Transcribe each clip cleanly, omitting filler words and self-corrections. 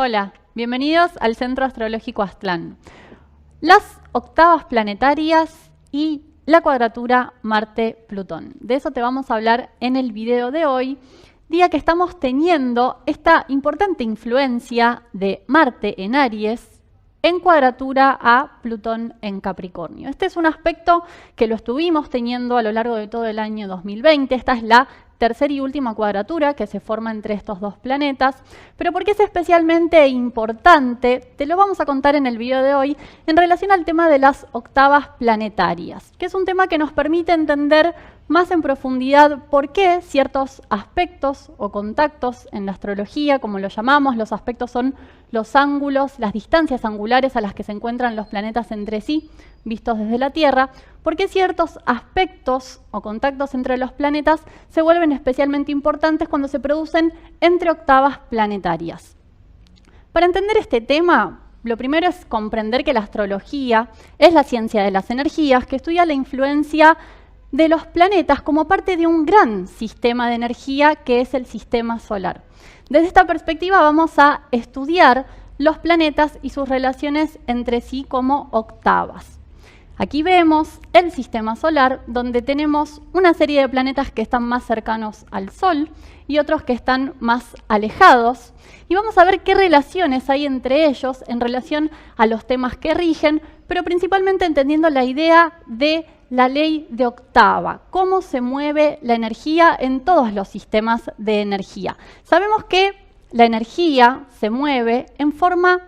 Hola, bienvenidos al Centro Astrológico Aztlán. Las octavas planetarias y la cuadratura Marte-Plutón. De eso te vamos a hablar en el video de hoy, día que estamos teniendo esta importante influencia de Marte en Aries en cuadratura a Plutón en Capricornio. Este es un aspecto que lo estuvimos teniendo a lo largo de todo el año 2020. Esta es la tercera y última cuadratura que se forma entre estos dos planetas. Pero ¿por qué es especialmente importante? Te lo vamos a contar en el video de hoy en relación al tema de las octavas planetarias, que es un tema que nos permite entender más en profundidad por qué ciertos aspectos o contactos en la astrología, como lo llamamos, los aspectos son los ángulos, las distancias angulares a las que se encuentran los planetas entre sí, vistos desde la Tierra, por qué ciertos aspectos o contactos entre los planetas se vuelven especialmente importantes cuando se producen entre octavas planetarias. Para entender este tema, lo primero es comprender que la astrología es la ciencia de las energías, que estudia la influencia de los planetas como parte de un gran sistema de energía que es el sistema solar. Desde esta perspectiva vamos a estudiar los planetas y sus relaciones entre sí como octavas. Aquí vemos el sistema solar, donde tenemos una serie de planetas que están más cercanos al Sol y otros que están más alejados. Y vamos a ver qué relaciones hay entre ellos en relación a los temas que rigen, pero principalmente entendiendo la idea de la ley de octava, cómo se mueve la energía en todos los sistemas de energía. Sabemos que la energía se mueve en forma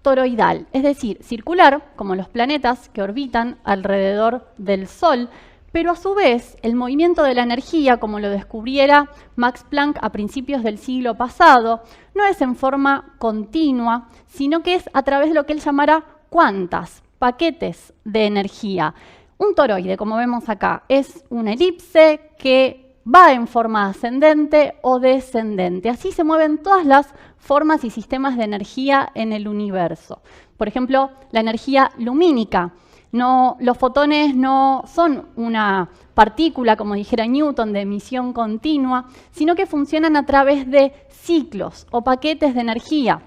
toroidal, es decir, circular, como los planetas que orbitan alrededor del Sol, pero a su vez el movimiento de la energía, como lo descubriera Max Planck a principios del siglo pasado, no es en forma continua, sino que es a través de lo que él llamara cuantas, paquetes de energía. Un toroide, como vemos acá, es una elipse que va en forma ascendente o descendente. Así se mueven todas las formas y sistemas de energía en el universo. Por ejemplo, la energía lumínica. Los fotones no son una partícula, como dijera Newton, de emisión continua, sino que funcionan a través de ciclos o paquetes de energía.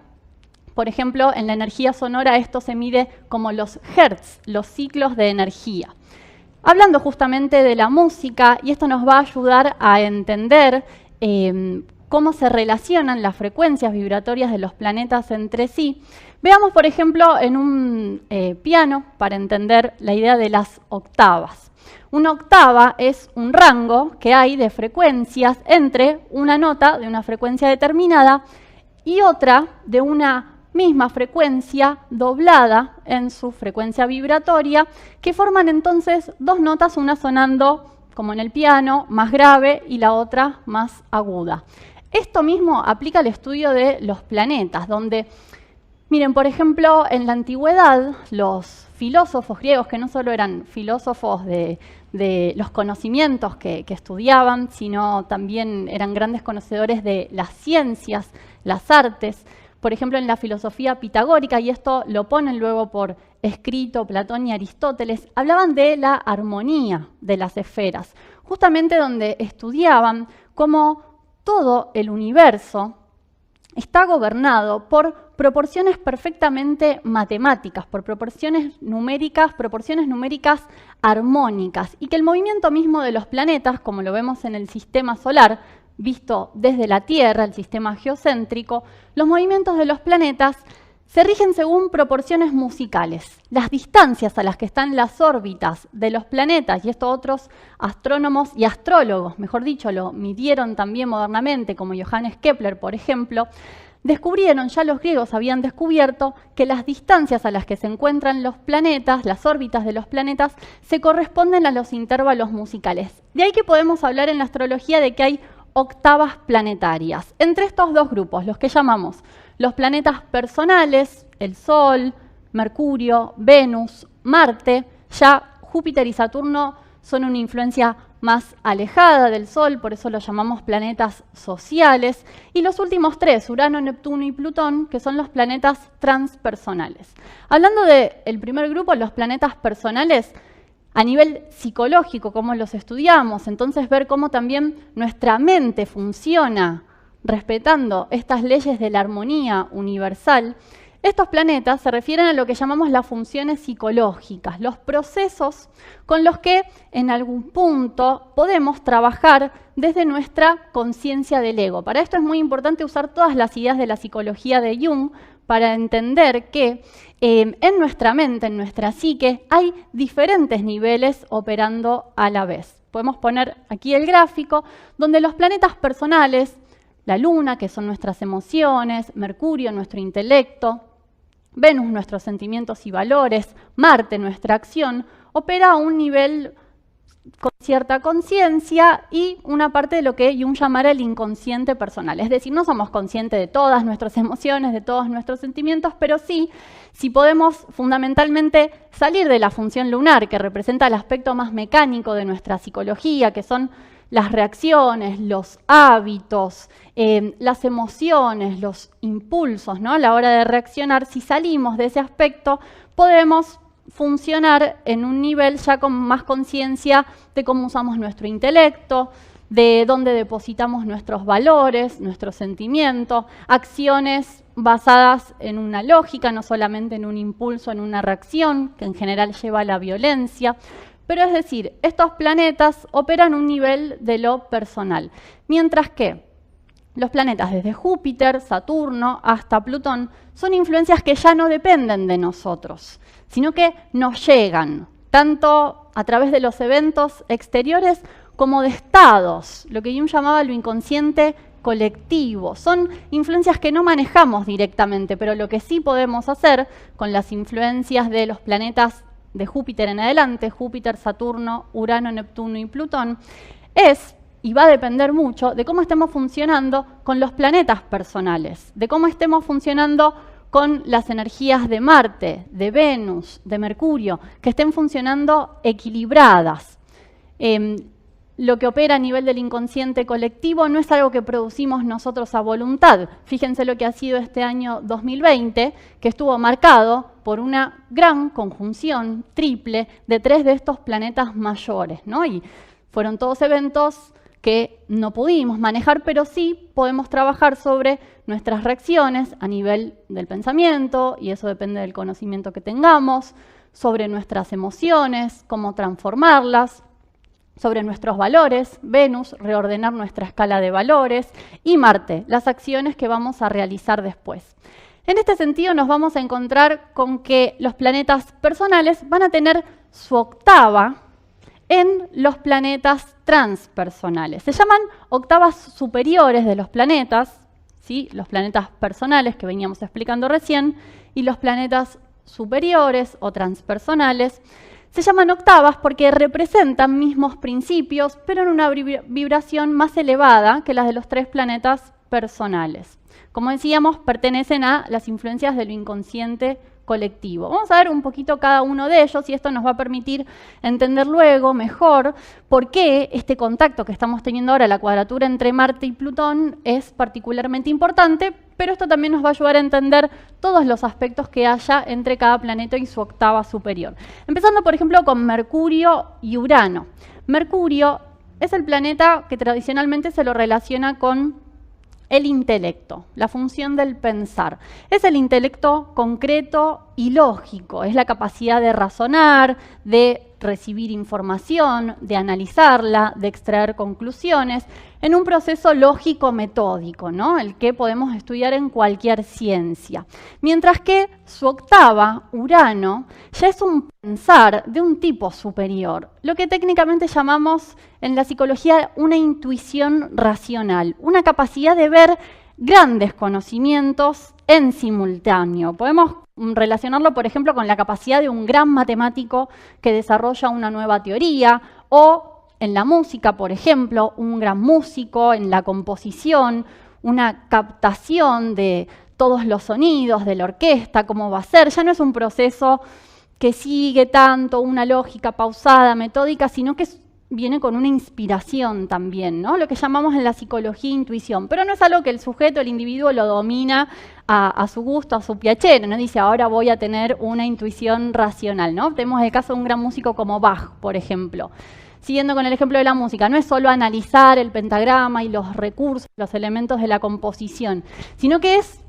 Por ejemplo, en la energía sonora esto se mide como los hertz, los ciclos de energía. Hablando justamente de la música, y esto nos va a ayudar a entender cómo se relacionan las frecuencias vibratorias de los planetas entre sí, veamos, por ejemplo, en un piano, para entender la idea de las octavas. Una octava es un rango que hay de frecuencias entre una nota de una frecuencia determinada y otra de una misma frecuencia doblada en su frecuencia vibratoria, que forman entonces dos notas, una sonando, como en el piano, más grave y la otra más aguda. Esto mismo aplica al estudio de los planetas, donde, miren, por ejemplo, en la antigüedad, los filósofos griegos, que no solo eran filósofos de los conocimientos que estudiaban, sino también eran grandes conocedores de las ciencias, las artes. Por ejemplo, en la filosofía pitagórica, y esto lo ponen luego por escrito Platón y Aristóteles, hablaban de la armonía de las esferas, justamente donde estudiaban cómo todo el universo está gobernado por proporciones perfectamente matemáticas, por proporciones numéricas armónicas, y que el movimiento mismo de los planetas, como lo vemos en el sistema solar, visto desde la Tierra, el sistema geocéntrico, los movimientos de los planetas se rigen según proporciones musicales. Las distancias a las que están las órbitas de los planetas, y esto otros astrónomos y astrólogos, mejor dicho, lo midieron también modernamente, como Johannes Kepler, por ejemplo, descubrieron, ya los griegos habían descubierto, que las distancias a las que se encuentran los planetas, las órbitas de los planetas, se corresponden a los intervalos musicales. De ahí que podemos hablar en la astrología de que hay octavas planetarias. Entre estos dos grupos, los que llamamos los planetas personales, el Sol, Mercurio, Venus, Marte, ya Júpiter y Saturno son una influencia más alejada del Sol, por eso los llamamos planetas sociales, y los últimos tres, Urano, Neptuno y Plutón, que son los planetas transpersonales. Hablando del primer grupo, los planetas personales, a nivel psicológico, cómo los estudiamos, entonces ver cómo también nuestra mente funciona respetando estas leyes de la armonía universal, estos planetas se refieren a lo que llamamos las funciones psicológicas, los procesos con los que en algún punto podemos trabajar desde nuestra conciencia del ego. Para esto es muy importante usar todas las ideas de la psicología de Jung para entender que en nuestra mente, en nuestra psique, hay diferentes niveles operando a la vez. Podemos poner aquí el gráfico donde los planetas personales, la Luna, que son nuestras emociones, Mercurio, nuestro intelecto, Venus, nuestros sentimientos y valores, Marte, nuestra acción, opera a un nivel con cierta conciencia y una parte de lo que Jung llamara el inconsciente personal. Es decir, no somos conscientes de todas nuestras emociones, de todos nuestros sentimientos, pero sí, si podemos fundamentalmente salir de la función lunar, que representa el aspecto más mecánico de nuestra psicología, que son las reacciones, los hábitos, las emociones, los impulsos, ¿no? A la hora de reaccionar, si salimos de ese aspecto, podemos funcionar en un nivel ya con más conciencia de cómo usamos nuestro intelecto, de dónde depositamos nuestros valores, nuestros sentimientos, acciones basadas en una lógica, no solamente en un impulso, en una reacción, que en general lleva a la violencia. Pero es decir, estos planetas operan a un nivel de lo personal, mientras que los planetas desde Júpiter, Saturno hasta Plutón son influencias que ya no dependen de nosotros, sino que nos llegan, tanto a través de los eventos exteriores como de estados, lo que Jung llamaba lo inconsciente colectivo. Son influencias que no manejamos directamente, pero lo que sí podemos hacer con las influencias de los planetas de Júpiter en adelante, Júpiter, Saturno, Urano, Neptuno y Plutón, es, y va a depender mucho, de cómo estemos funcionando con los planetas personales, de cómo estemos funcionando con las energías de Marte, de Venus, de Mercurio, que estén funcionando equilibradas. Lo que opera a nivel del inconsciente colectivo no es algo que producimos nosotros a voluntad. Fíjense lo que ha sido este año 2020, que estuvo marcado por una gran conjunción triple de 3 de estos planetas mayores, ¿no? Y fueron todos eventos que no pudimos manejar, pero sí podemos trabajar sobre nuestras reacciones a nivel del pensamiento, y eso depende del conocimiento que tengamos, sobre nuestras emociones, cómo transformarlas, sobre nuestros valores, Venus, reordenar nuestra escala de valores, y Marte, las acciones que vamos a realizar después. En este sentido nos vamos a encontrar con que los planetas personales van a tener su octava en los planetas transpersonales. Se llaman octavas superiores de los planetas, ¿sí? Los planetas personales que veníamos explicando recién, y los planetas superiores o transpersonales se llaman octavas porque representan mismos principios, pero en una vibración más elevada que las de los 3 planetas personales. Como decíamos, pertenecen a las influencias de lo inconsciente colectivo. Vamos a ver un poquito cada uno de ellos y esto nos va a permitir entender luego mejor por qué este contacto que estamos teniendo ahora, la cuadratura entre Marte y Plutón, es particularmente importante, pero esto también nos va a ayudar a entender todos los aspectos que haya entre cada planeta y su octava superior. Empezando, por ejemplo, con Mercurio y Urano. Mercurio es el planeta que tradicionalmente se lo relaciona con el intelecto, la función del pensar. Es el intelecto concreto y lógico, es la capacidad de razonar, de recibir información, de analizarla, de extraer conclusiones, en un proceso lógico-metódico, ¿no? El que podemos estudiar en cualquier ciencia. Mientras que su octava, Urano, ya es un pensar de un tipo superior, lo que técnicamente llamamos en la psicología una intuición racional, una capacidad de ver grandes conocimientos en simultáneo. Podemos relacionarlo, por ejemplo, con la capacidad de un gran matemático que desarrolla una nueva teoría, o en la música, por ejemplo, un gran músico, en la composición, una captación de todos los sonidos de la orquesta, cómo va a ser. Ya no es un proceso que sigue tanto una lógica pausada, metódica, sino que viene con una inspiración también, ¿no? Lo que llamamos en la psicología intuición, pero no es algo que el sujeto, el individuo, lo domina a su gusto, a su piacere, no dice ahora voy a tener una intuición racional, ¿no? Tenemos el caso de un gran músico como Bach, por ejemplo, siguiendo con el ejemplo de la música, no es solo analizar el pentagrama y los recursos, los elementos de la composición, sino que es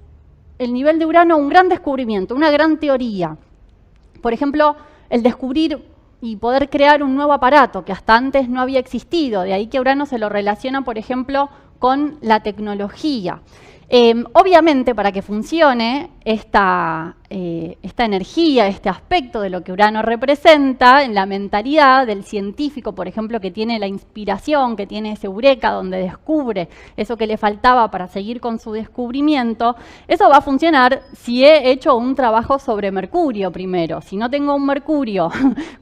el nivel de Urano un gran descubrimiento, una gran teoría. Por ejemplo, el descubrir y poder crear un nuevo aparato que hasta antes no había existido. De ahí que Urano se lo relaciona, por ejemplo, con la tecnología. Obviamente, para que funcione esta energía, este aspecto de lo que Urano representa en la mentalidad del científico, por ejemplo, que tiene la inspiración, que tiene ese eureka donde descubre eso que le faltaba para seguir con su descubrimiento, eso va a funcionar si he hecho un trabajo sobre Mercurio primero. Si no tengo un Mercurio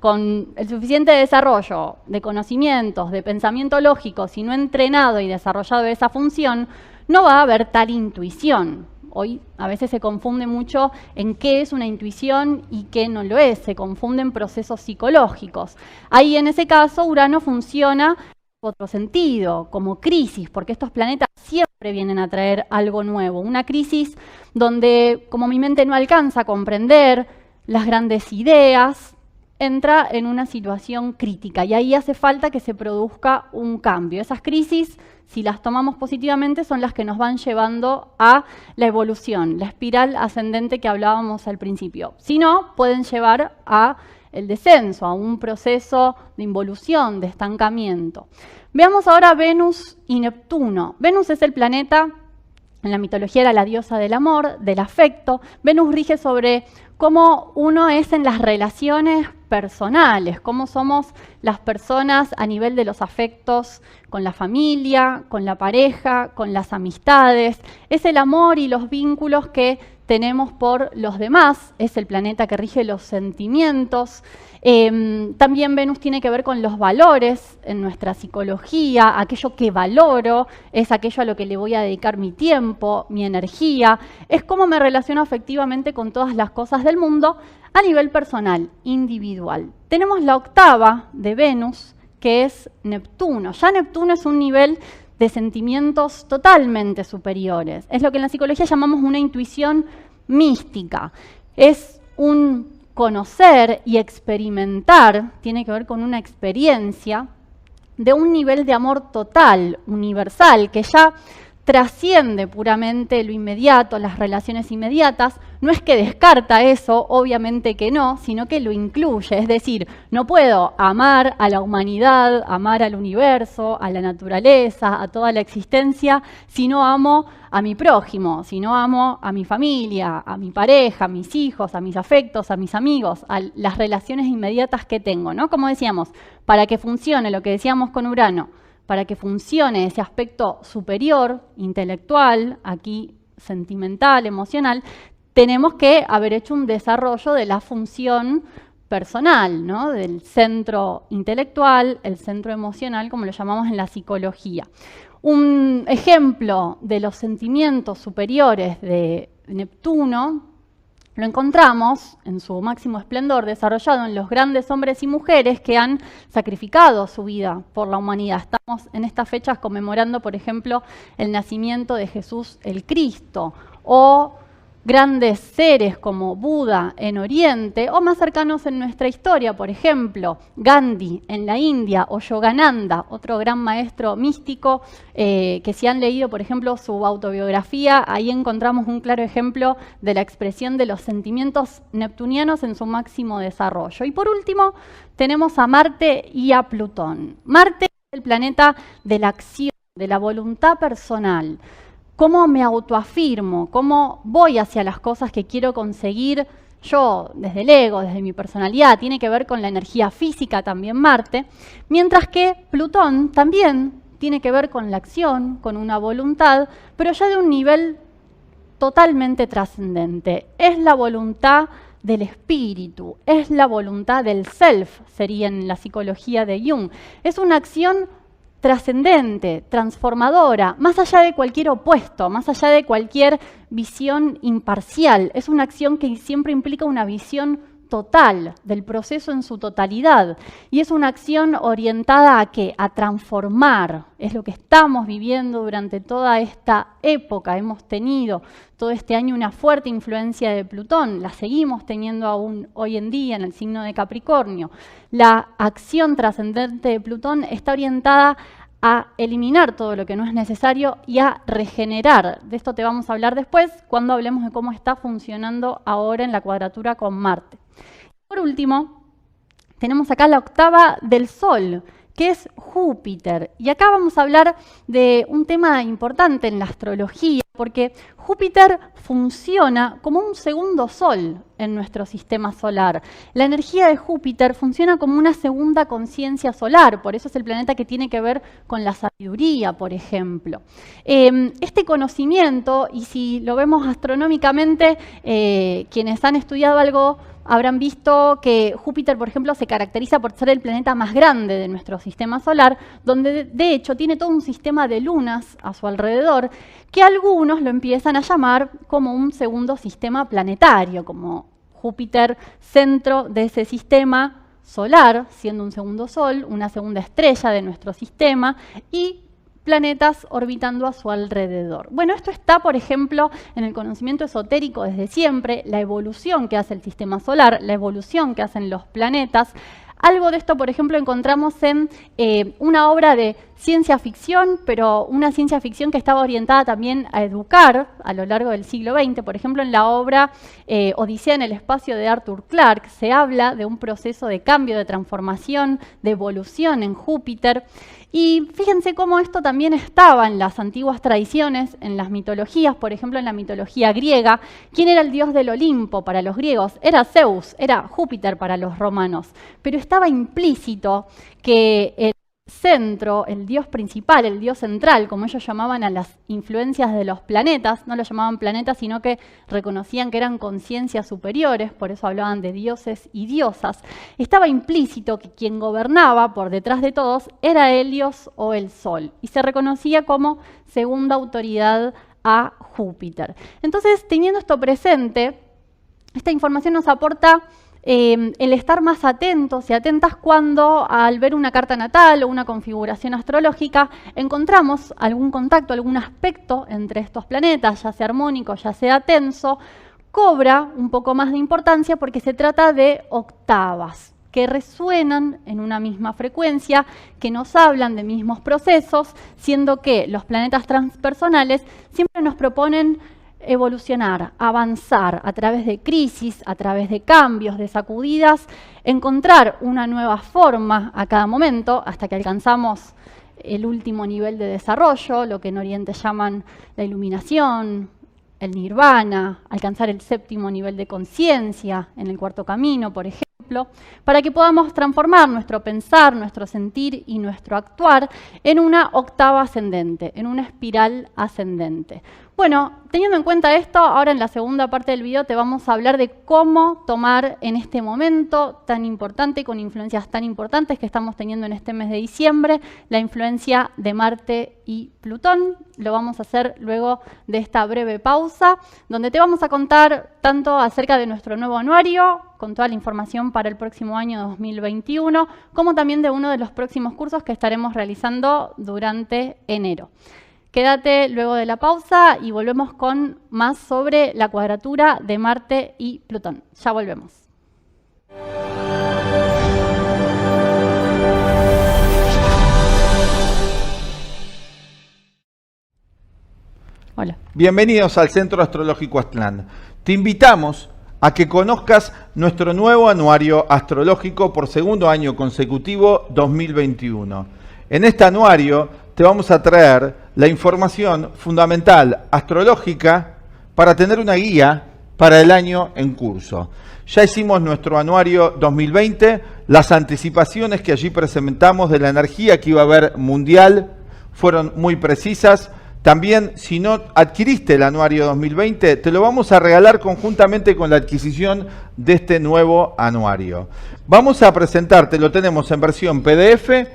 con el suficiente desarrollo de conocimientos, de pensamiento lógico, si no he entrenado y desarrollado esa función, no va a haber tal intuición. Hoy a veces se confunde mucho en qué es una intuición y qué no lo es. Se confunden procesos psicológicos. Ahí en ese caso Urano funciona en otro sentido, como crisis, porque estos planetas siempre vienen a traer algo nuevo. Una crisis donde, como mi mente no alcanza a comprender las grandes ideas, entra en una situación crítica y ahí hace falta que se produzca un cambio. Esas crisis, si las tomamos positivamente, son las que nos van llevando a la evolución, la espiral ascendente que hablábamos al principio. Si no, pueden llevar a el descenso, a un proceso de involución, de estancamiento. Veamos ahora Venus y Neptuno. Venus es el planeta, en la mitología era la diosa del amor, del afecto. Venus rige sobre cómo uno es en las relaciones personales, cómo somos las personas a nivel de los afectos con la familia, con la pareja, con las amistades. Es el amor y los vínculos que tenemos por los demás, es el planeta que rige los sentimientos. También Venus tiene que ver con los valores en nuestra psicología, aquello que valoro, es aquello a lo que le voy a dedicar mi tiempo, mi energía, es cómo me relaciono afectivamente con todas las cosas del mundo a nivel personal, individual. Tenemos la octava de Venus, que es Neptuno. Ya Neptuno es un nivel de sentimientos totalmente superiores. Es lo que en la psicología llamamos una intuición mística. Es un conocer y experimentar, tiene que ver con una experiencia de un nivel de amor total, universal, que ya trasciende puramente lo inmediato, las relaciones inmediatas. No es que descarta eso, obviamente que no, sino que lo incluye. Es decir, no puedo amar a la humanidad, amar al universo, a la naturaleza, a toda la existencia, si no amo a mi prójimo, si no amo a mi familia, a mi pareja, a mis hijos, a mis afectos, a mis amigos, a las relaciones inmediatas que tengo, ¿no? Como decíamos, para que funcione lo que decíamos con Urano, para que funcione ese aspecto superior, intelectual, aquí sentimental, emocional, tenemos que haber hecho un desarrollo de la función personal, ¿no? Del centro intelectual, el centro emocional, como lo llamamos en la psicología. Un ejemplo de los sentimientos superiores de Neptuno lo encontramos en su máximo esplendor desarrollado en los grandes hombres y mujeres que han sacrificado su vida por la humanidad. Estamos en estas fechas conmemorando, por ejemplo, el nacimiento de Jesús el Cristo, o grandes seres como Buda en Oriente, o más cercanos en nuestra historia, por ejemplo, Gandhi en la India, o Yogananda, otro gran maestro místico, que si han leído, por ejemplo, su autobiografía, ahí encontramos un claro ejemplo de la expresión de los sentimientos neptunianos en su máximo desarrollo. Y por último, tenemos a Marte y a Plutón. Marte es el planeta de la acción, de la voluntad personal. ¿Cómo me autoafirmo? ¿Cómo voy hacia las cosas que quiero conseguir yo, desde el ego, desde mi personalidad? Tiene que ver con la energía física también Marte, mientras que Plutón también tiene que ver con la acción, con una voluntad, pero ya de un nivel totalmente trascendente. Es la voluntad del espíritu, es la voluntad del self, sería en la psicología de Jung. Es una acción trascendente, transformadora, más allá de cualquier opuesto, más allá de cualquier visión imparcial. Es una acción que siempre implica una visión total del proceso en su totalidad. Y es una acción orientada ¿a qué? A transformar. Es lo que estamos viviendo durante toda esta época. Hemos tenido todo este año una fuerte influencia de Plutón. La seguimos teniendo aún hoy en día en el signo de Capricornio. La acción trascendente de Plutón está orientada a eliminar todo lo que no es necesario y a regenerar. De esto te vamos a hablar después, cuando hablemos de cómo está funcionando ahora en la cuadratura con Marte. Por último, tenemos acá la octava del Sol, que es Júpiter. Y acá vamos a hablar de un tema importante en la astrología, porque Júpiter funciona como un segundo sol en nuestro sistema solar. La energía de Júpiter funciona como una segunda conciencia solar, por eso es el planeta que tiene que ver con la sabiduría, por ejemplo. Este conocimiento, y si lo vemos astronómicamente, quienes han estudiado algo habrán visto que Júpiter, por ejemplo, se caracteriza por ser el planeta más grande de nuestro sistema solar, donde de hecho tiene todo un sistema de lunas a su alrededor, que algunos lo empiezan a llamar como un segundo sistema planetario, como Júpiter, centro de ese sistema solar, siendo un segundo sol, una segunda estrella de nuestro sistema, y planetas orbitando a su alrededor. Bueno, esto está, por ejemplo, en el conocimiento esotérico desde siempre, la evolución que hace el sistema solar, la evolución que hacen los planetas. Algo de esto, por ejemplo, encontramos en una obra de ciencia ficción, pero una ciencia ficción que estaba orientada también a educar a lo largo del siglo XX. Por ejemplo, en la obra Odisea en el espacio de Arthur Clarke se habla de un proceso de cambio, de transformación, de evolución en Júpiter. Y fíjense cómo esto también estaba en las antiguas tradiciones, en las mitologías, por ejemplo, en la mitología griega. ¿Quién era el dios del Olimpo para los griegos? Era Zeus, era Júpiter para los romanos. Pero estaba implícito que el centro, el dios principal, el dios central, como ellos llamaban a las influencias de los planetas, no lo llamaban planetas, sino que reconocían que eran conciencias superiores, por eso hablaban de dioses y diosas. Estaba implícito que quien gobernaba por detrás de todos era Helios o el Sol, y se reconocía como segunda autoridad a Júpiter. Entonces, teniendo esto presente, esta información nos aporta el estar más atentos y atentas cuando al ver una carta natal o una configuración astrológica encontramos algún contacto, algún aspecto entre estos planetas, ya sea armónico, ya sea tenso, cobra un poco más de importancia porque se trata de octavas que resuenan en una misma frecuencia, que nos hablan de mismos procesos, siendo que los planetas transpersonales siempre nos proponen evolucionar, avanzar a través de crisis, a través de cambios, de sacudidas, encontrar una nueva forma a cada momento hasta que alcanzamos el último nivel de desarrollo, lo que en Oriente llaman la iluminación, el nirvana, alcanzar el séptimo nivel de conciencia en el cuarto camino, por ejemplo, para que podamos transformar nuestro pensar, nuestro sentir y nuestro actuar en una octava ascendente, en una espiral ascendente. Bueno, teniendo en cuenta esto, ahora en la segunda parte del video te vamos a hablar de cómo tomar en este momento tan importante, con influencias tan importantes que estamos teniendo en este mes de diciembre, la influencia de Marte y Plutón. Lo vamos a hacer luego de esta breve pausa, donde te vamos a contar tanto acerca de nuestro nuevo anuario, con toda la información para el próximo año 2021, como también de uno de los próximos cursos que estaremos realizando durante enero. Quédate luego de la pausa y volvemos con más sobre la cuadratura de Marte y Plutón. Ya volvemos. Hola. Bienvenidos al Centro Astrológico Aztlán. Te invitamos a que conozcas nuestro nuevo anuario astrológico por segundo año consecutivo 2021. En este anuario te vamos a traer la información fundamental astrológica para tener una guía para el año en curso. Ya hicimos nuestro anuario 2020, las anticipaciones que allí presentamos de la energía que iba a haber mundial fueron muy precisas. También, si no adquiriste el anuario 2020, te lo vamos a regalar conjuntamente con la adquisición de este nuevo anuario. Vamos a presentarte, lo tenemos en versión PDF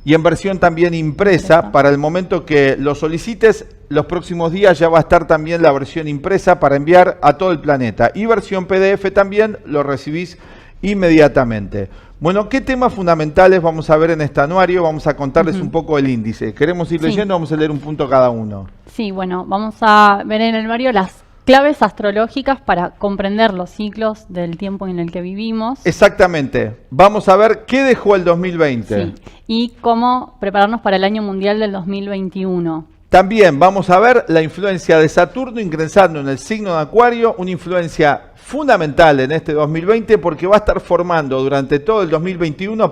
y en versión también impresa. Para el momento que lo solicites, los próximos días ya va a estar también la versión impresa para enviar a todo el planeta. Y versión PDF también lo recibís inmediatamente. Bueno, ¿qué temas fundamentales vamos a ver en este anuario? Vamos a contarles un poco el índice. ¿Queremos ir leyendo? Vamos a leer un punto cada uno. Sí, bueno, vamos a ver en el anuario las claves astrológicas para comprender los ciclos del tiempo en el que vivimos. Exactamente. Vamos a ver qué dejó el 2020. Sí, y cómo prepararnos para el año mundial del 2021. También vamos a ver la influencia de Saturno ingresando en el signo de Acuario, una influencia fundamental en este 2020 porque va a estar formando durante todo el 2021,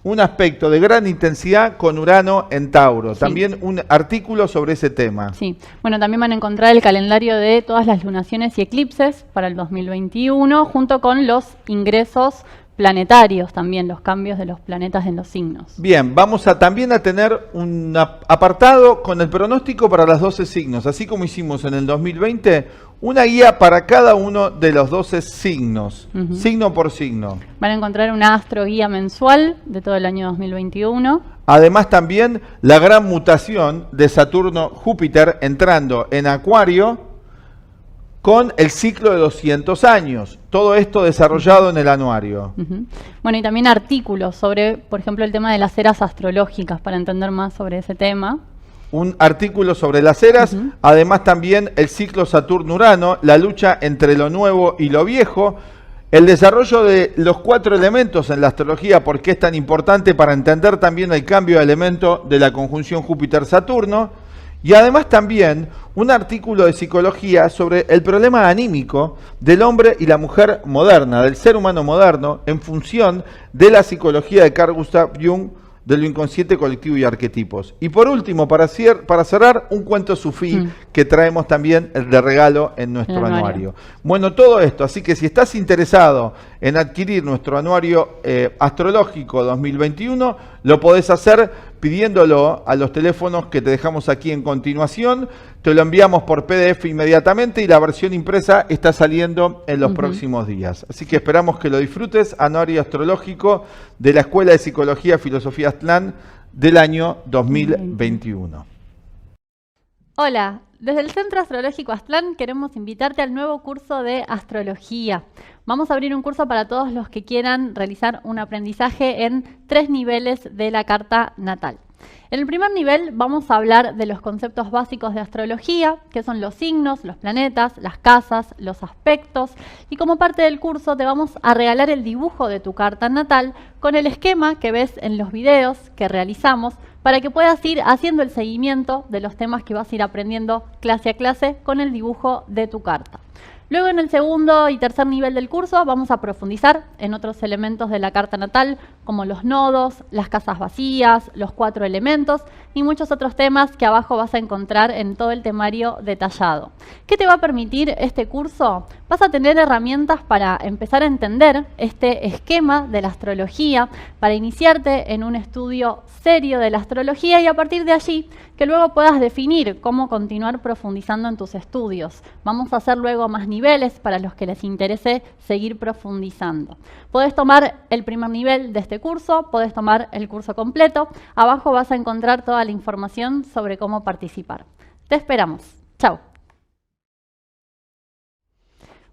un aspecto de gran intensidad con Urano en Tauro. Sí. También un artículo sobre ese tema. Sí, bueno, también van a encontrar el calendario de todas las lunaciones y eclipses para el 2021, junto con los ingresos planetarios también, los cambios de los planetas en los signos. Bien, vamos también a tener un apartado con el pronóstico para los 12 signos, así como hicimos en el 2020, una guía para cada uno de los 12 signos, signo por signo. Van a encontrar una astroguía mensual de todo el año 2021. Además también la gran mutación de Saturno-Júpiter entrando en Acuario, con el ciclo de 200 años. Todo esto desarrollado en el anuario. Bueno, y también artículos sobre, por ejemplo, el tema de las eras astrológicas, para entender más sobre ese tema. Un artículo sobre las eras, además también el ciclo Saturno-Urano, la lucha entre lo nuevo y lo viejo, el desarrollo de los 4 elementos en la astrología, porque es tan importante para entender también el cambio de elemento de la conjunción Júpiter-Saturno. Y además también un artículo de psicología sobre el problema anímico del hombre y la mujer moderna, del ser humano moderno, en función de la psicología de Carl Gustav Jung, de lo inconsciente colectivo y arquetipos. Y por último, para cerrar, un cuento sufí que traemos también de regalo en nuestro anuario. Bueno, todo esto, así que si estás interesado en adquirir nuestro anuario astrológico 2021, lo podés hacer pidiéndolo a los teléfonos que te dejamos aquí en continuación. Te lo enviamos por PDF inmediatamente y la versión impresa está saliendo en los próximos días. Así que esperamos que lo disfrutes. Anuario astrológico de la Escuela de Psicología y Filosofía Aztlán del año 2021. Hola, desde el Centro Astrológico Aztlán queremos invitarte al nuevo curso de astrología. Vamos a abrir un curso para todos los que quieran realizar un aprendizaje en 3 niveles de la carta natal. En el primer nivel vamos a hablar de los conceptos básicos de astrología, que son los signos, los planetas, las casas, los aspectos, y como parte del curso te vamos a regalar el dibujo de tu carta natal con el esquema que ves en los videos que realizamos para que puedas ir haciendo el seguimiento de los temas que vas a ir aprendiendo clase a clase con el dibujo de tu carta. Luego en el segundo y tercer nivel del curso vamos a profundizar en otros elementos de la carta natal como los nodos, las casas vacías, los 4 elementos y muchos otros temas que abajo vas a encontrar en todo el temario detallado. ¿Qué te va a permitir este curso? Vas a tener herramientas para empezar a entender este esquema de la astrología, para iniciarte en un estudio serio de la astrología y a partir de allí que luego puedas definir cómo continuar profundizando en tus estudios. Vamos a hacer luego más niveles para los que les interese seguir profundizando. Podés tomar el primer nivel de este curso, podés tomar el curso completo. Abajo vas a encontrar toda la información sobre cómo participar. Te esperamos. Chao.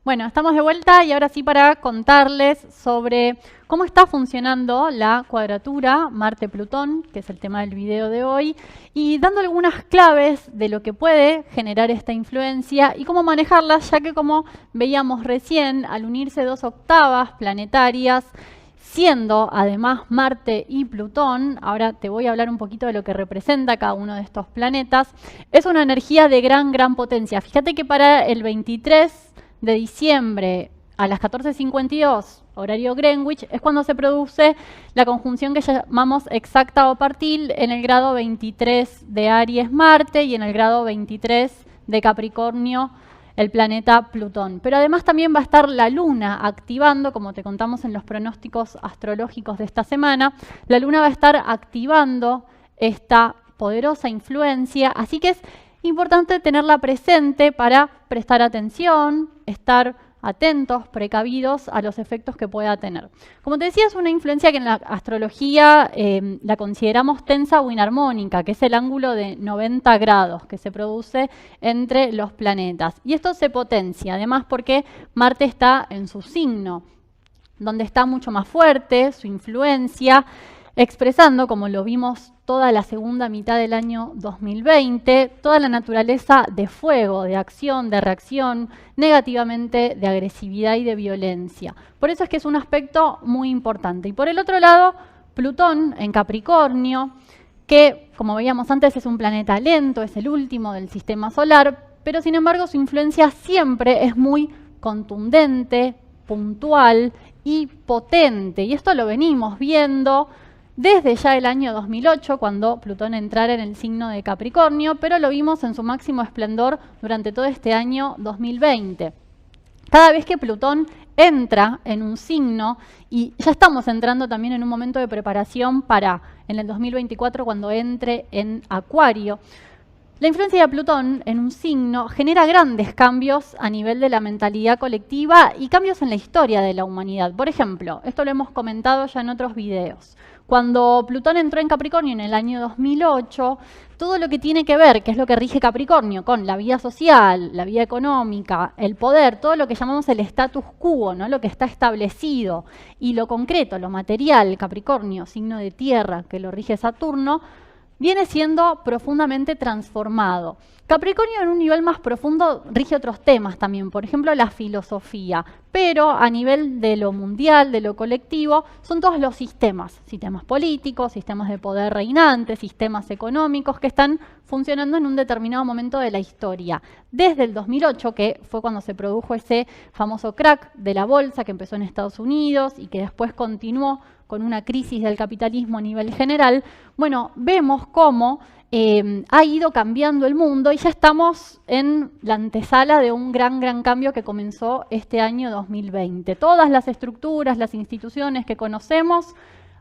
Bueno, estamos de vuelta y ahora sí para contarles sobre cómo está funcionando la cuadratura Marte-Plutón, que es el tema del video de hoy, y dando algunas claves de lo que puede generar esta influencia y cómo manejarlas, ya que como veíamos recién, al unirse 2 octavas planetarias, siendo además Marte y Plutón, ahora te voy a hablar un poquito de lo que representa cada uno de estos planetas, es una energía de gran potencia. Fíjate que para el 23 de diciembre a las 14:52, horario Greenwich, es cuando se produce la conjunción que llamamos exacta o partil en el grado 23 de Aries Marte y en el grado 23 de Capricornio el planeta Plutón. Pero además también va a estar la Luna activando, como te contamos en los pronósticos astrológicos de esta semana, la Luna va a estar activando esta poderosa influencia, así que es importante tenerla presente para prestar atención, estar atentos, precavidos a los efectos que pueda tener. Como te decía, es una influencia que en la astrología la consideramos tensa o inarmónica, que es el ángulo de 90 grados que se produce entre los planetas. Y esto se potencia, además porque Marte está en su signo. donde está mucho más fuerte su influencia, expresando, como lo vimos toda la segunda mitad del año 2020, toda la naturaleza de fuego, de acción, de reacción, negativamente de agresividad y de violencia. Por eso es que es un aspecto muy importante. Y por el otro lado, Plutón en Capricornio, que, como veíamos antes, es un planeta lento, es el último del sistema solar, pero sin embargo su influencia siempre es muy contundente, puntual y potente. Y esto lo venimos viendo desde ya el año 2008, cuando Plutón entrara en el signo de Capricornio, pero lo vimos en su máximo esplendor durante todo este año 2020. Cada vez que Plutón entra en un signo, y ya estamos entrando también en un momento de preparación para en el 2024 cuando entre en Acuario, la influencia de Plutón en un signo genera grandes cambios a nivel de la mentalidad colectiva y cambios en la historia de la humanidad. Por ejemplo, esto lo hemos comentado ya en otros videos. Cuando Plutón entró en Capricornio en el año 2008, todo lo que tiene que ver, que es lo que rige Capricornio, con la vida social, la vida económica, el poder, todo lo que llamamos el status quo, ¿no? Lo que está establecido, y lo concreto, lo material, Capricornio, signo de tierra que lo rige Saturno, viene siendo profundamente transformado. Capricornio en un nivel más profundo rige otros temas también, por ejemplo la filosofía, pero a nivel de lo mundial, de lo colectivo, son todos los sistemas políticos, sistemas de poder reinantes, sistemas económicos que están funcionando en un determinado momento de la historia. Desde el 2008, que fue cuando se produjo ese famoso crack de la bolsa que empezó en Estados Unidos y que después continuó con una crisis del capitalismo a nivel general, bueno, vemos cómo ha ido cambiando el mundo y ya estamos en la antesala de un gran cambio que comenzó este año 2020. Todas las estructuras, las instituciones que conocemos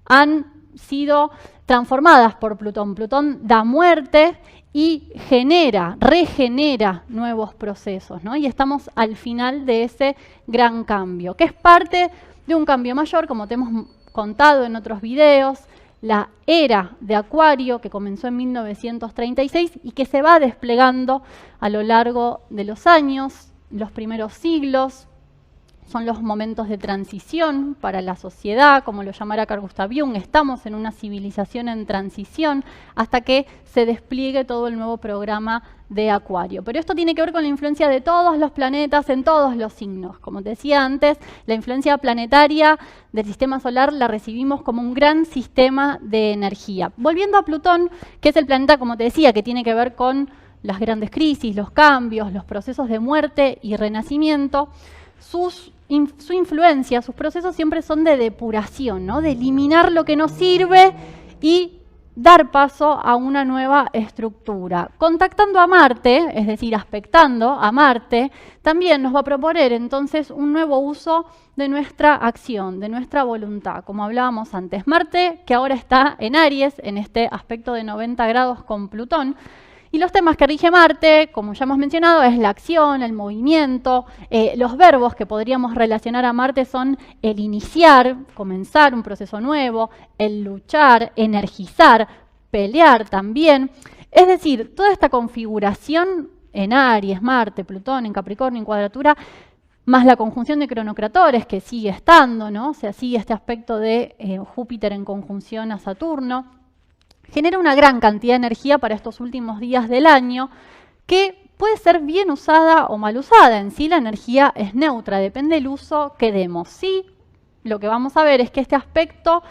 han sido transformadas por Plutón. Plutón da muerte y regenera nuevos procesos, ¿no? Y estamos al final de ese gran cambio, que es parte de un cambio mayor, como te hemos contado en otros videos, la era de Acuario que comenzó en 1936 y que se va desplegando a lo largo de los años, los primeros siglos. Son los momentos de transición para la sociedad, como lo llamara Carl Gustav Jung. Estamos en una civilización en transición hasta que se despliegue todo el nuevo programa de Acuario. Pero esto tiene que ver con la influencia de todos los planetas en todos los signos. Como te decía antes, la influencia planetaria del sistema solar la recibimos como un gran sistema de energía. Volviendo a Plutón, que es el planeta, como te decía, que tiene que ver con las grandes crisis, los cambios, los procesos de muerte y renacimiento, su influencia, sus procesos siempre son de depuración, ¿no? De eliminar lo que no sirve y dar paso a una nueva estructura. Contactando a Marte, es decir, aspectando a Marte, también nos va a proponer entonces un nuevo uso de nuestra acción, de nuestra voluntad. Como hablábamos antes, Marte, que ahora está en Aries, en este aspecto de 90 grados con Plutón. Y los temas que rige Marte, como ya hemos mencionado, es la acción, el movimiento. Los verbos que podríamos relacionar a Marte son el iniciar, comenzar un proceso nuevo, el luchar, energizar, pelear también. Es decir, toda esta configuración en Aries, Marte, Plutón, en Capricornio, en cuadratura, más la conjunción de cronocratores que sigue estando, ¿no? O sea, sigue este aspecto de Júpiter en conjunción a Saturno, genera una gran cantidad de energía para estos últimos días del año que puede ser bien usada o mal usada. En sí la energía es neutra, depende del uso que demos. Sí, lo que vamos a ver es que este aspecto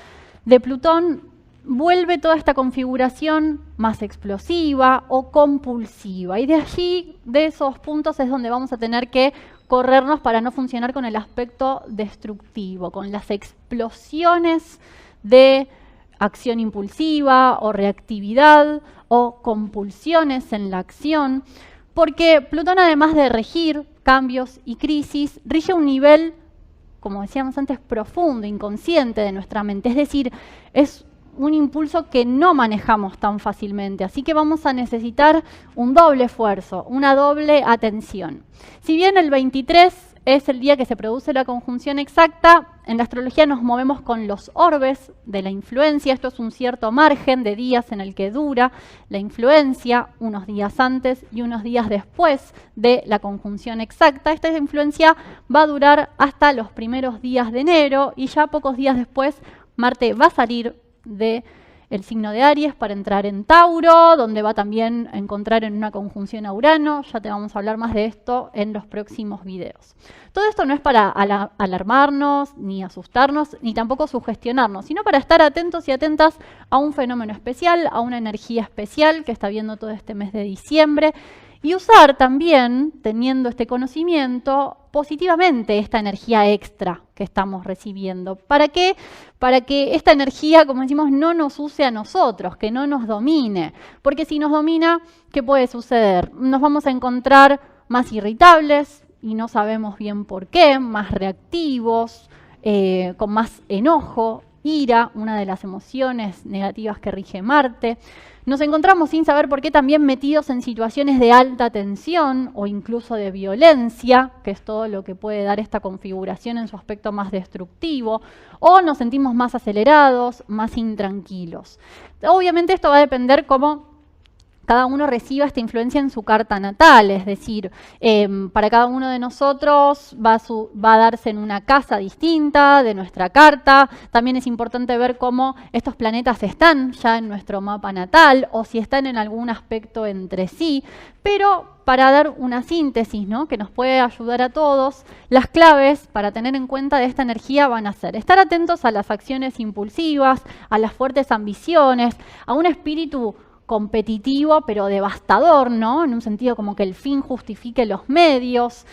de Plutón vuelve toda esta configuración más explosiva o compulsiva. Y de allí, de esos puntos, es donde vamos a tener que corrernos para no funcionar con el aspecto destructivo, con las explosiones de acción impulsiva o reactividad o compulsiones en la acción, porque Plutón, además de regir cambios y crisis, rige un nivel, como decíamos antes, profundo, inconsciente de nuestra mente. Es decir, es un impulso que no manejamos tan fácilmente, así que vamos a necesitar un doble esfuerzo, una doble atención. Si bien el 23 es el día que se produce la conjunción exacta. En la astrología nos movemos con los orbes de la influencia. Esto es un cierto margen de días en el que dura la influencia, unos días antes y unos días después de la conjunción exacta. Esta influencia va a durar hasta los primeros días de enero y ya pocos días después Marte va a salir del signo de Aries para entrar en Tauro, donde va también a encontrar en una conjunción a Urano. Ya te vamos a hablar más de esto en los próximos videos. Todo esto no es para alarmarnos, ni asustarnos, ni tampoco sugestionarnos, sino para estar atentos y atentas a un fenómeno especial, a una energía especial que está viendo todo este mes de diciembre. Y usar también, teniendo este conocimiento, positivamente esta energía extra que estamos recibiendo. ¿Para qué? Para que esta energía, como decimos, no nos use a nosotros, que no nos domine. Porque si nos domina, ¿qué puede suceder? Nos vamos a encontrar más irritables y no sabemos bien por qué, más reactivos, con más enojo, ira, una de las emociones negativas que rige Marte. Nos encontramos sin saber por qué también metidos en situaciones de alta tensión o incluso de violencia, que es todo lo que puede dar esta configuración en su aspecto más destructivo, o nos sentimos más acelerados, más intranquilos. Obviamente esto va a depender cómo cada uno reciba esta influencia en su carta natal, es decir, para cada uno de nosotros va a darse en una casa distinta de nuestra carta. También es importante ver cómo estos planetas están ya en nuestro mapa natal o si están en algún aspecto entre sí, pero para dar una síntesis, ¿no?, que nos puede ayudar a todos, las claves para tener en cuenta de esta energía van a ser estar atentos a las acciones impulsivas, a las fuertes ambiciones, a un espíritu competitivo pero devastador, ¿no? En un sentido como que el fin justifique los medios.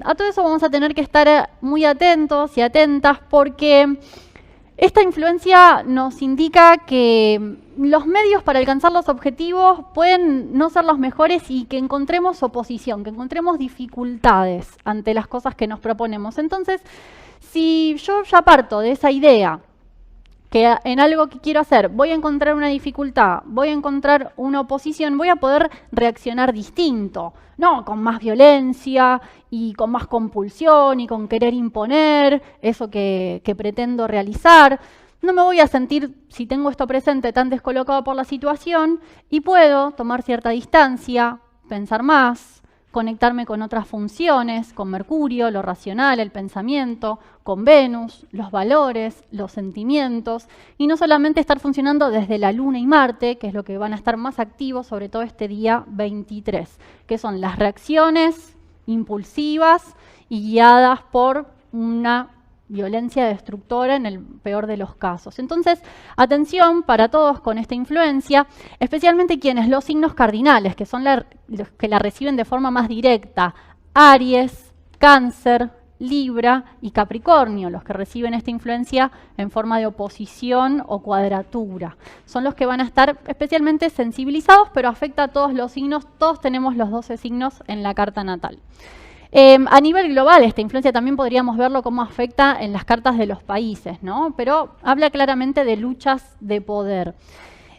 A todo eso vamos a tener que estar muy atentos y atentas porque esta influencia nos indica que los medios para alcanzar los objetivos pueden no ser los mejores y que encontremos oposición, que encontremos dificultades ante las cosas que nos proponemos. Entonces, si yo ya parto de esa idea que en algo que quiero hacer voy a encontrar una dificultad, voy a encontrar una oposición, voy a poder reaccionar distinto, no con más violencia y con más compulsión y con querer imponer eso que pretendo realizar. No me voy a sentir, si tengo esto presente, tan descolocado por la situación y puedo tomar cierta distancia, pensar más, conectarme con otras funciones, con Mercurio, lo racional, el pensamiento, con Venus, los valores, los sentimientos, y no solamente estar funcionando desde la Luna y Marte, que es lo que van a estar más activos, sobre todo este día 23, que son las reacciones impulsivas y guiadas por una violencia destructora en el peor de los casos. Entonces, atención para todos con esta influencia, especialmente quienes los signos cardinales, que son los que la reciben de forma más directa, Aries, Cáncer, Libra y Capricornio, los que reciben esta influencia en forma de oposición o cuadratura. Son los que van a estar especialmente sensibilizados, pero afecta a todos los signos, todos tenemos los 12 signos en la carta natal. A nivel global, esta influencia también podríamos verlo cómo afecta en las cartas de los países, ¿no? Pero habla claramente de luchas de poder.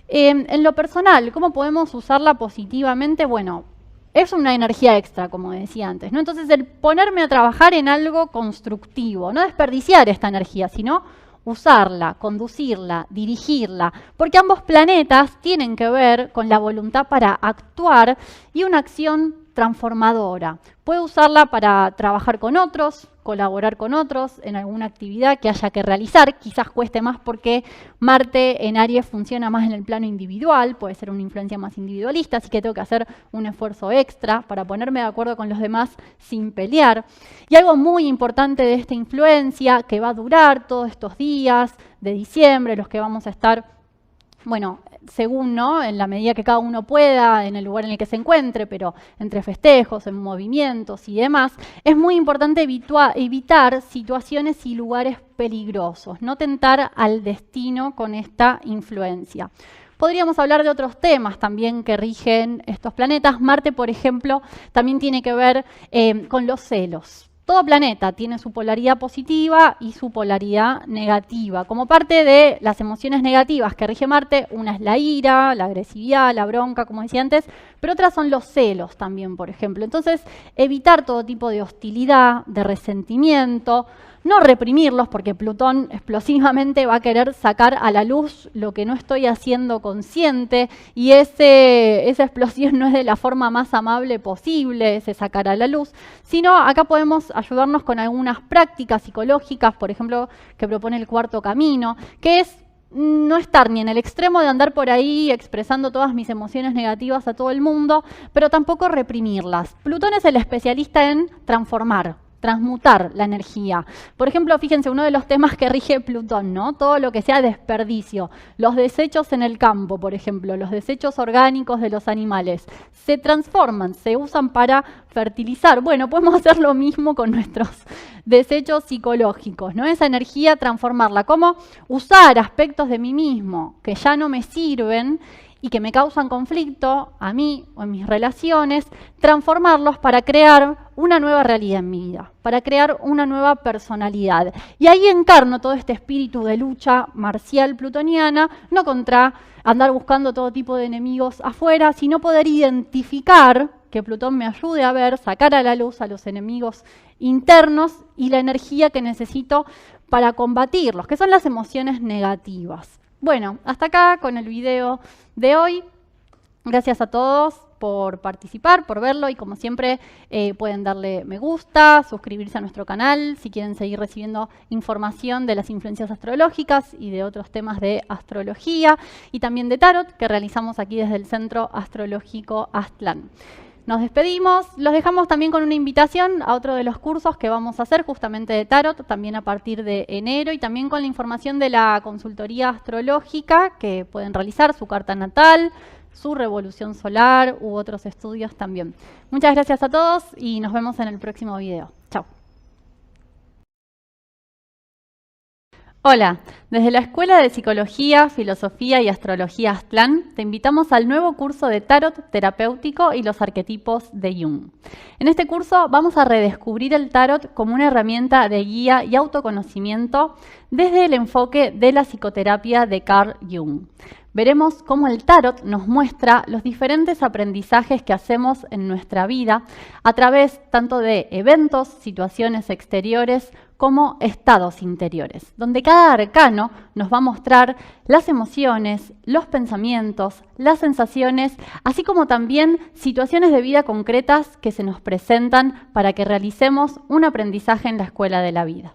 En lo personal, ¿cómo podemos usarla positivamente? Bueno, es una energía extra, como decía antes, ¿no? Entonces, el ponerme a trabajar en algo constructivo, no desperdiciar esta energía, sino usarla, conducirla, dirigirla, porque ambos planetas tienen que ver con la voluntad para actuar y una acción transformadora. Puede usarla para trabajar con otros, colaborar con otros en alguna actividad que haya que realizar. Quizás cueste más porque Marte en Aries funciona más en el plano individual, puede ser una influencia más individualista, así que tengo que hacer un esfuerzo extra para ponerme de acuerdo con los demás sin pelear. Y algo muy importante de esta influencia que va a durar todos estos días de diciembre, los que vamos a estar, bueno, según, ¿no?, en la medida que cada uno pueda, en el lugar en el que se encuentre, pero entre festejos, en movimientos y demás, es muy importante evitar situaciones y lugares peligrosos, no tentar al destino con esta influencia. Podríamos hablar de otros temas también que rigen estos planetas. Marte, por ejemplo, también tiene que ver con los celos. Todo planeta tiene su polaridad positiva y su polaridad negativa. Como parte de las emociones negativas que rige Marte, una es la ira, la agresividad, la bronca, como decía antes, pero otras son los celos también, por ejemplo. Entonces, evitar todo tipo de hostilidad, de resentimiento, no reprimirlos, porque Plutón explosivamente va a querer sacar a la luz lo que no estoy haciendo consciente, y esa explosión no es de la forma más amable posible, ese sacar a la luz, sino acá podemos ayudarnos con algunas prácticas psicológicas, por ejemplo, que propone el cuarto camino, que es no estar ni en el extremo de andar por ahí expresando todas mis emociones negativas a todo el mundo, pero tampoco reprimirlas. Plutón es el especialista en transmutar la energía. Por ejemplo, fíjense, uno de los temas que rige Plutón, ¿no? Todo lo que sea desperdicio, los desechos en el campo, por ejemplo, los desechos orgánicos de los animales, se transforman, se usan para fertilizar. Bueno, podemos hacer lo mismo con nuestros desechos psicológicos, ¿no? Esa energía, transformarla, como usar aspectos de mí mismo que ya no me sirven y que me causan conflicto a mí o en mis relaciones, transformarlos para crear una nueva realidad en mi vida, para crear una nueva personalidad. Y ahí encarno todo este espíritu de lucha marcial plutoniana, no contra andar buscando todo tipo de enemigos afuera, sino poder identificar, que Plutón me ayude a ver, sacar a la luz a los enemigos internos y la energía que necesito para combatirlos, que son las emociones negativas. Bueno, hasta acá con el video de hoy. Gracias a todos por participar, por verlo, y como siempre pueden darle me gusta, suscribirse a nuestro canal si quieren seguir recibiendo información de las influencias astrológicas y de otros temas de astrología y también de tarot que realizamos aquí desde el Centro Astrológico Aztlán. Nos despedimos, los dejamos también con una invitación a otro de los cursos que vamos a hacer justamente de tarot, también a partir de enero, y también con la información de la consultoría astrológica que pueden realizar, su carta natal, su revolución solar u otros estudios también. Muchas gracias a todos y nos vemos en el próximo video. Chao. Hola, desde la Escuela de Psicología, Filosofía y Astrología Aztlán te invitamos al nuevo curso de Tarot Terapéutico y los arquetipos de Jung. En este curso vamos a redescubrir el Tarot como una herramienta de guía y autoconocimiento desde el enfoque de la psicoterapia de Carl Jung. Veremos cómo el Tarot nos muestra los diferentes aprendizajes que hacemos en nuestra vida a través tanto de eventos, situaciones exteriores, como estados interiores, donde cada arcano nos va a mostrar las emociones, los pensamientos, las sensaciones, así como también situaciones de vida concretas que se nos presentan para que realicemos un aprendizaje en la escuela de la vida.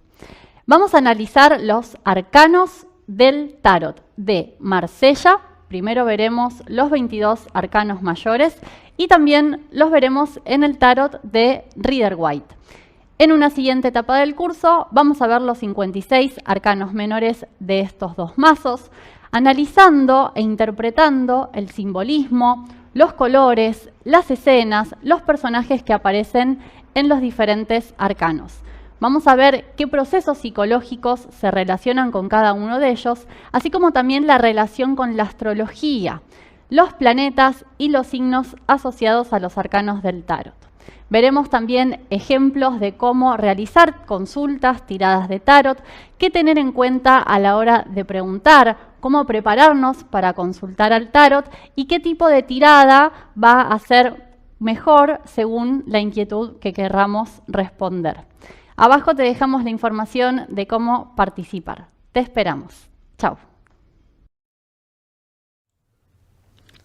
Vamos a analizar los arcanos del Tarot de Marsella. Primero veremos los 22 arcanos mayores y también los veremos en el Tarot de Rider-Waite. En una siguiente etapa del curso vamos a ver los 56 arcanos menores de estos dos mazos, analizando e interpretando el simbolismo, los colores, las escenas, los personajes que aparecen en los diferentes arcanos. Vamos a ver qué procesos psicológicos se relacionan con cada uno de ellos, así como también la relación con la astrología, los planetas y los signos asociados a los arcanos del Tarot. Veremos también ejemplos de cómo realizar consultas, tiradas de tarot, qué tener en cuenta a la hora de preguntar, cómo prepararnos para consultar al tarot y qué tipo de tirada va a ser mejor según la inquietud que querramos responder. Abajo te dejamos la información de cómo participar. Te esperamos. Chao.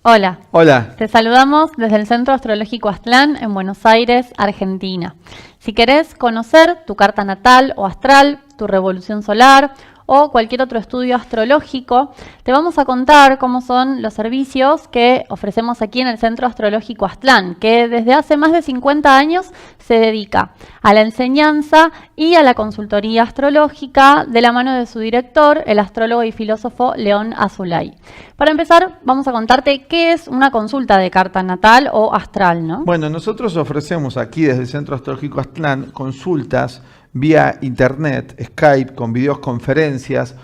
Hola. Hola. Te saludamos desde el Centro Astrológico Aztlán en Buenos Aires, Argentina. Si querés conocer tu carta natal o astral, tu revolución solar o cualquier otro estudio astrológico, te vamos a contar cómo son los servicios que ofrecemos aquí en el Centro Astrológico Aztlán, que desde hace más de 50 años se dedica a la enseñanza y a la consultoría astrológica de la mano de su director, el astrólogo y filósofo León Azulay. Para empezar, vamos a contarte qué es una consulta de carta natal o astral, ¿no? Bueno, nosotros ofrecemos aquí desde el Centro Astrológico Aztlán consultas vía internet, Skype, con videoconferencias,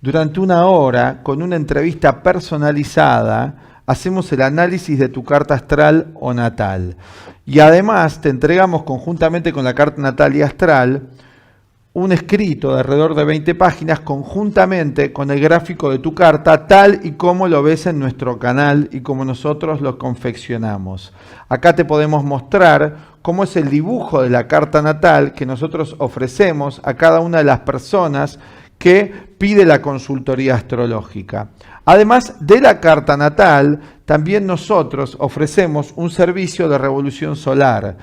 durante 1 hora, con una entrevista personalizada hacemos el análisis de tu carta astral o natal. Y además te entregamos conjuntamente con la carta natal y astral un escrito de alrededor de 20 páginas conjuntamente con el gráfico de tu carta, tal y como lo ves en nuestro canal y como nosotros lo confeccionamos. Acá te podemos mostrar cómo es el dibujo de la carta natal que nosotros ofrecemos a cada una de las personas que pide la consultoría astrológica. Además de la carta natal, también nosotros ofrecemos un servicio de revolución solar.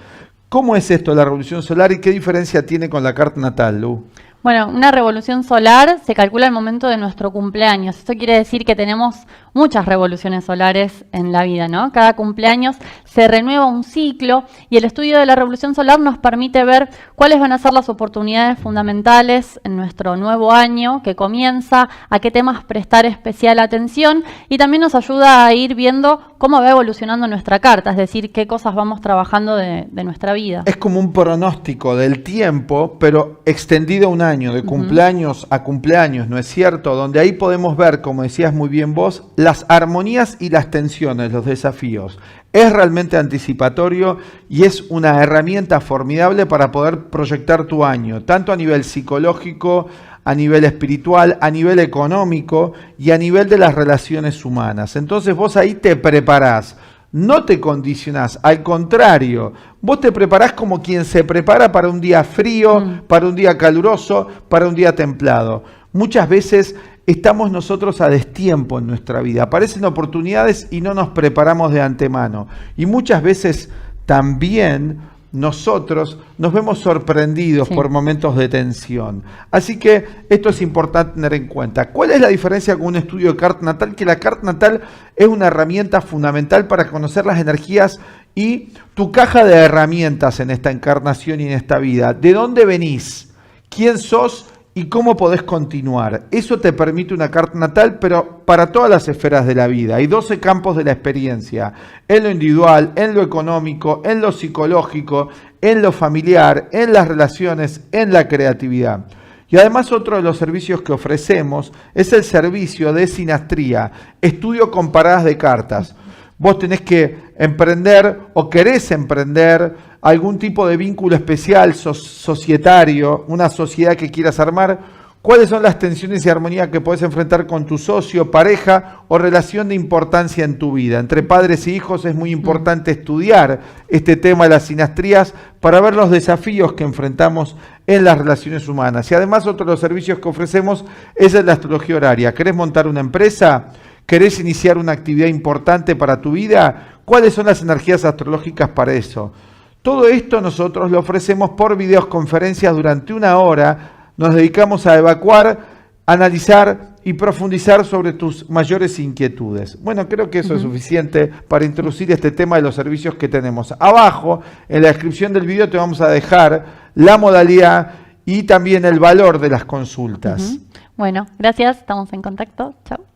¿Cómo es esto de la revolución solar y qué diferencia tiene con la carta natal, Lu? Bueno, una revolución solar se calcula al momento de nuestro cumpleaños. Esto quiere decir que tenemos muchas revoluciones solares en la vida, ¿no? Cada cumpleaños se renueva un ciclo y el estudio de la revolución solar nos permite ver cuáles van a ser las oportunidades fundamentales en nuestro nuevo año que comienza, a qué temas prestar especial atención y también nos ayuda a ir viendo cómo va evolucionando nuestra carta, es decir, qué cosas vamos trabajando de nuestra vida. Es como un pronóstico del tiempo, pero extendido un año, de cumpleaños a cumpleaños, ¿no es cierto? Donde ahí podemos ver, como decías muy bien vos, las armonías y las tensiones, los desafíos. Es realmente anticipatorio y es una herramienta formidable para poder proyectar tu año, tanto a nivel psicológico, a nivel espiritual, a nivel económico y a nivel de las relaciones humanas. Entonces vos ahí te preparás. No te condicionás, al contrario, vos te preparás como quien se prepara para un día frío, para un día caluroso, para un día templado. Muchas veces estamos nosotros a destiempo en nuestra vida, aparecen oportunidades y no nos preparamos de antemano. Y muchas veces también nosotros nos vemos sorprendidos por momentos de tensión. Así que esto es importante tener en cuenta. ¿Cuál es la diferencia con un estudio de carta natal? Que la carta natal es una herramienta fundamental para conocer las energías y tu caja de herramientas en esta encarnación y en esta vida. ¿De dónde venís? ¿Quién sos? ¿Y cómo podés continuar? Eso te permite una carta natal, pero para todas las esferas de la vida. Hay 12 campos de la experiencia, en lo individual, en lo económico, en lo psicológico, en lo familiar, en las relaciones, en la creatividad. Y además otro de los servicios que ofrecemos es el servicio de sinastría, estudio con paradas de cartas. Vos tenés que emprender o querés emprender algún tipo de vínculo especial, societario, una sociedad que quieras armar. ¿Cuáles son las tensiones y armonía que podés enfrentar con tu socio, pareja o relación de importancia en tu vida? Entre padres y hijos es muy importante estudiar este tema de las sinastrías para ver los desafíos que enfrentamos en las relaciones humanas. Y además otro de los servicios que ofrecemos es el de astrología horaria. ¿Querés montar una empresa? ¿Querés iniciar una actividad importante para tu vida? ¿Cuáles son las energías astrológicas para eso? Todo esto nosotros lo ofrecemos por videoconferencias durante 1 hora. Nos dedicamos a evacuar, analizar y profundizar sobre tus mayores inquietudes. Bueno, creo que eso es suficiente para introducir este tema de los servicios que tenemos. Abajo, en la descripción del video, te vamos a dejar la modalidad y también el valor de las consultas. Bueno, gracias. Estamos en contacto. Chao.